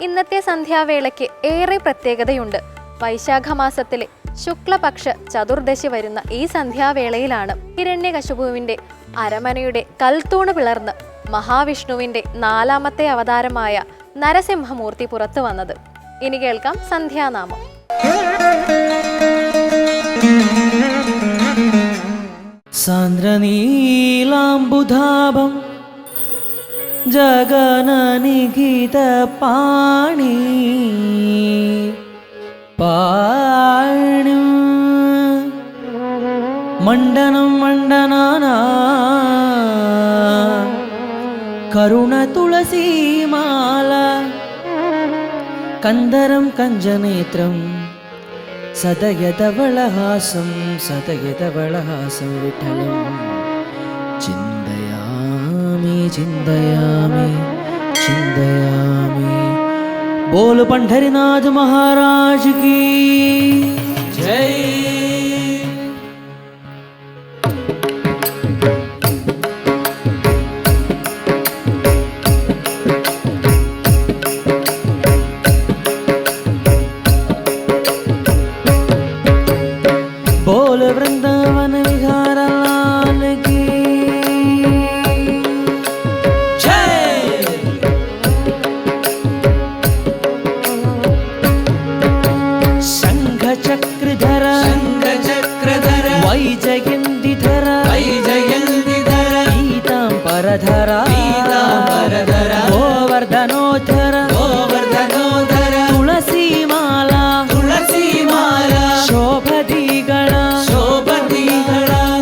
ഇന്നത്തെ സന്ധ്യാവേളയ്ക്ക് ഏറെ പ്രത്യേകതയുണ്ട്. വൈശാഖമാസത്തിലെ ശുക്ലപക്ഷ ചതുർദശി വരുന്ന ഈ സന്ധ്യാവേളയിലാണ് ഹിരണ്യകശിപുവിന്റെ അരമനയുടെ കൽത്തൂണ് പിളർന്ന് മഹാവിഷ്ണുവിന്റെ 4ാമത്തെ അവതാരമായ നരസിംഹമൂർത്തി പുറത്തു വന്നത്. ഇനി കേൾക്കാം സന്ധ്യാനാമം. സാന്ദ്രനീലാംബുധാഭം ജഗനനിഗീത പാണി പാണി മണ്ഡനം മണ്ഡനാനാ കരുണ തുളസീമാല കന്ദരം കഞ്ചനേത്രം സദയദവളഹാസം സദയദവളഹാസം വിഠലം ചിന്തയാമി ചിന്തയാമി ചിന്തയാമി. बोल पंढरीनाथ महाराज की जय. बोल वृंदावन विहार लाल की चक्रधर वैजयन्तिधर पीताम्बरधर गोवर्धनोद्धर तुलसीमाला शोभदिगळ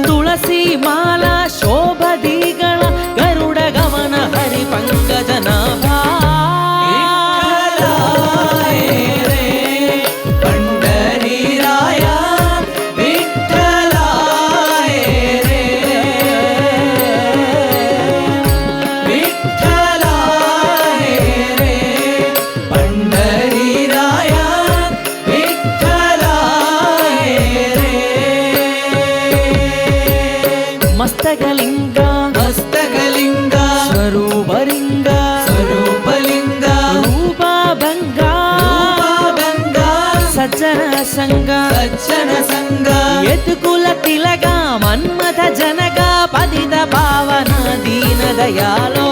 तुलसीमाला शोभदिगळ गरुड गमन हरि पंकजनाभा मस्तकलिंग स्वरूपलिंग रूपभंग सज्जन संग यतुकुल तिलक मन्मथ जनक पतित पावन दीन दयालो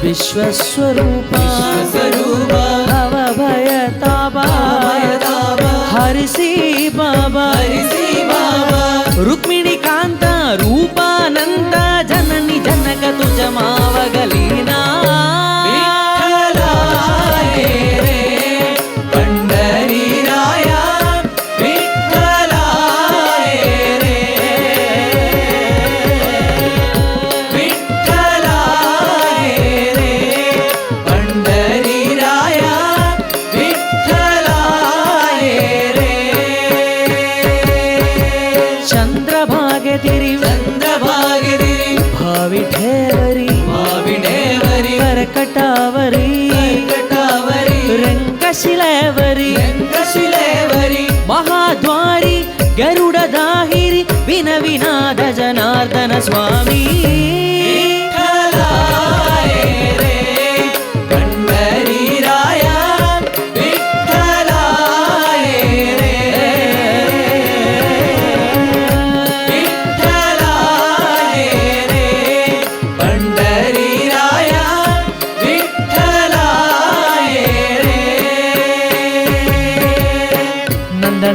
विश्वस्वरूप भवभयतापा हरिषि बाबा रुक्मिणी कांत रूपानंद जननी जनक तुझ मावगलीना भाविठेवरी करकटावरी रंगशिलेवरी महाद्वारी गरुडदाहिरी विनविनाद जनार्दन स्वामी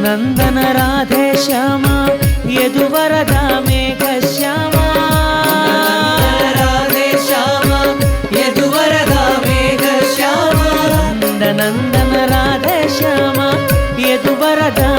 नंदन राधे श्यामा यदुवरदा मेघ श्यामा राधे श्यामा यदुवरदा मेघ श्यामा नंदन राधे श्यामा यदुवरदा